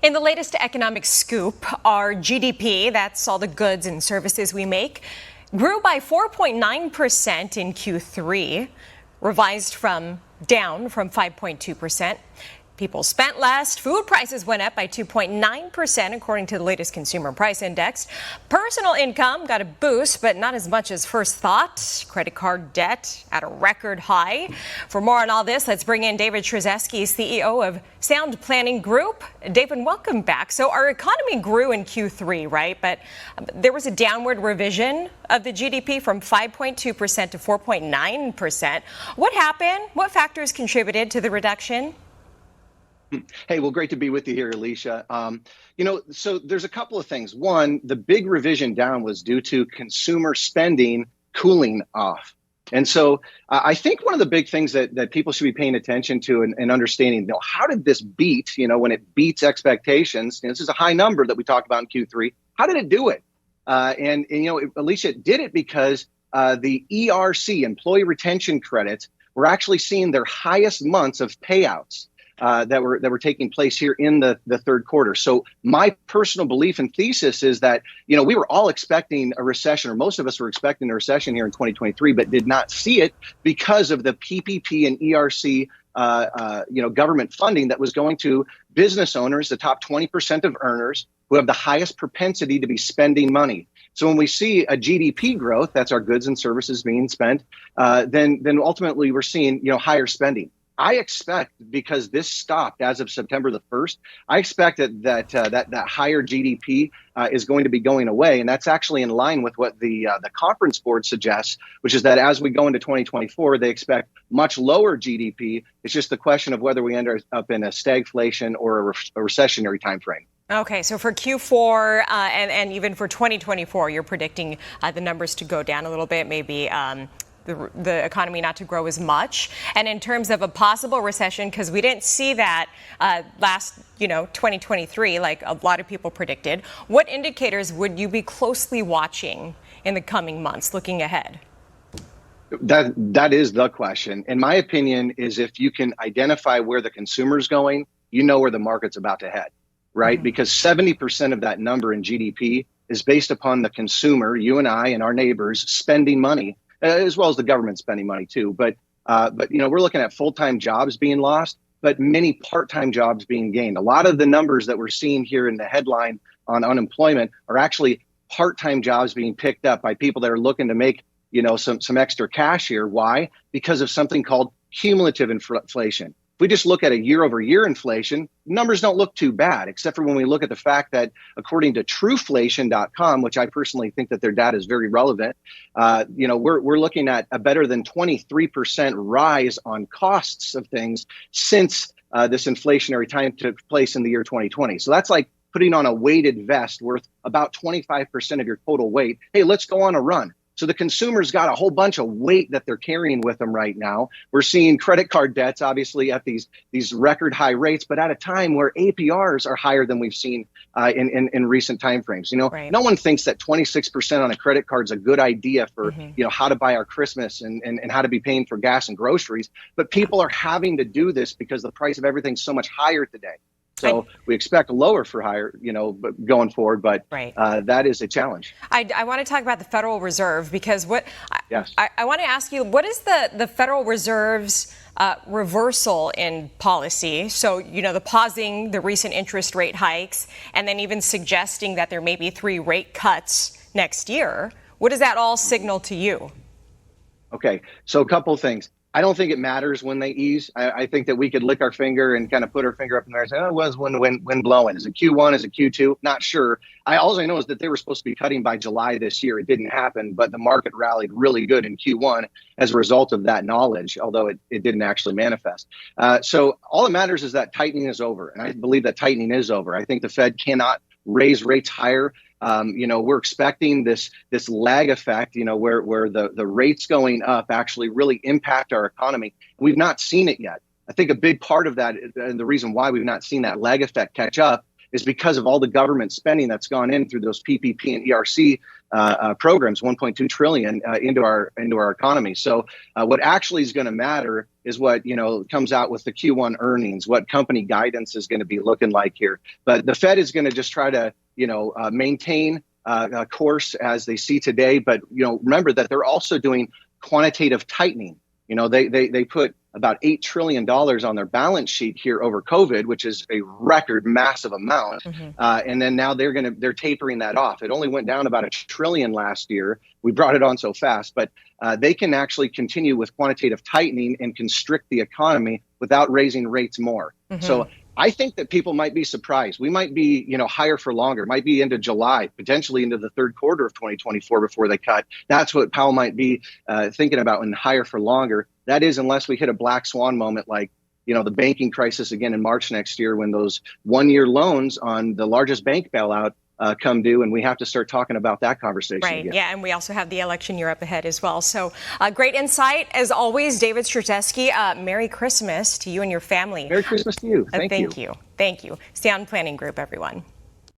In the latest economic scoop, our GDP, that's all the goods and services we make, grew by 4.9% in Q3, revised down from 5.2%. People spent less. Food prices went up by 2.9%, according to the latest consumer price index. Personal income got a boost, but not as much as first thought. Credit card debt at a record high. For more on all this, let's bring in David Stryzewski, CEO of Sound Planning Group. David, welcome back. So our economy grew in Q3, right? But there was a downward revision of the GDP from 5.2% to 4.9%. What happened? What factors contributed to the reduction? Hey, well, great to be with you here, Alicia. So there's a couple of things. One, the big revision down was due to consumer spending cooling off. And so I think one of the big things that people should be paying attention to and understanding, how did this beat, when it beats expectations? This is a high number that we talked about in Q3. How did it do it? Alicia, it did it because the ERC, employee retention credits, were actually seeing their highest months of payouts. That were taking place here in the third quarter. So my personal belief and thesis is that, we were all expecting a recession, or most of us were expecting a recession here in 2023, but did not see it because of the PPP and ERC, government funding that was going to business owners, the top 20% of earners who have the highest propensity to be spending money. So when we see a GDP growth, that's our goods and services being spent, then ultimately we're seeing, higher spending. I expect, because this stopped as of September the 1st, I expect that higher GDP is going to be going away. And that's actually in line with what the conference board suggests, which is that as we go into 2024, they expect much lower GDP. It's just the question of whether we end up in a stagflation or a recessionary timeframe. Okay, so for Q4 and even for 2024, you're predicting the numbers to go down a little bit, maybe the economy not to grow as much. And in terms of a possible recession, because we didn't see that last, 2023, like a lot of people predicted, what indicators would you be closely watching in the coming months, looking ahead? That is the question. And my opinion is, if you can identify where the consumer's going, where the market's about to head, right? Mm-hmm. Because 70% of that number in GDP is based upon the consumer, you and I and our neighbors, spending money, as well as the government spending money too. But we're looking at full-time jobs being lost, but many part-time jobs being gained. A lot of the numbers that we're seeing here in the headline on unemployment are actually part-time jobs being picked up by people that are looking to make, some extra cash here. Why? Because of something called cumulative inflation. If we just look at a year-over-year inflation, numbers don't look too bad, except for when we look at the fact that, according to trueflation.com, which I personally think that their data is very relevant, we're looking at a better than 23% rise on costs of things since this inflationary time took place in the year 2020. So that's like putting on a weighted vest worth about 25% of your total weight. Hey, let's go on a run. So the consumer's got a whole bunch of weight that they're carrying with them right now. We're seeing credit card debts, obviously, at these record high rates, but at a time where APRs are higher than we've seen in recent timeframes. Right. No one thinks that 26% on a credit card is a good idea for how to buy our Christmas and how to be paying for gas and groceries. But people are having to do this because the price of everything's so much higher today. So we expect lower for higher, going forward, but right. That is a challenge. I want to talk about the Federal Reserve, because yes. I want to ask you, what is the Federal Reserve's reversal in policy? So, the pausing the recent interest rate hikes and then even suggesting that there may be 3 rate cuts next year. What does that all signal to you? Okay, so a couple of things. I don't think it matters when they ease. I think that we could lick our finger and kind of put our finger up in there and say, it was when blowing. Is it Q1? Is it Q2? Not sure. All I know is that they were supposed to be cutting by July this year. It didn't happen, but the market rallied really good in Q1 as a result of that knowledge, although it didn't actually manifest. So all that matters is that tightening is over. And I believe that tightening is over. I think the Fed cannot raise rates higher. We're expecting this lag effect, where the rates going up actually really impact our economy. We've not seen it yet. I think a big part of that, and the reason why we've not seen that lag effect catch up, is because of all the government spending that's gone in through those PPP and ERC programs, 1.2 trillion into our economy. So what actually is going to matter is what comes out with the Q1 earnings, what company guidance is going to be looking like here. But the Fed is going to just try to maintain a course as they see today. But remember that they're also doing quantitative tightening. They put about $8 trillion on their balance sheet here over COVID, which is a record massive amount. And then now they're tapering that off. It only went down about $1 trillion last year. We brought it on so fast, but they can actually continue with quantitative tightening and constrict the economy without raising rates more. So I think that people might be surprised. We might be, higher for longer, might be into July, potentially into the third quarter of 2024 before they cut. That's what Powell might be thinking about, and higher for longer. That is, unless we hit a black swan moment like, the banking crisis again in March next year, when those one-year loans on the largest bank bailout come due, and we have to start talking about that conversation again. Yeah, and we also have the election year up ahead as well. So great insight, as always, David Stryzewski. Merry Christmas to you and your family. Merry Christmas to you. Thank you. Thank you. Stay on Planning Group, everyone.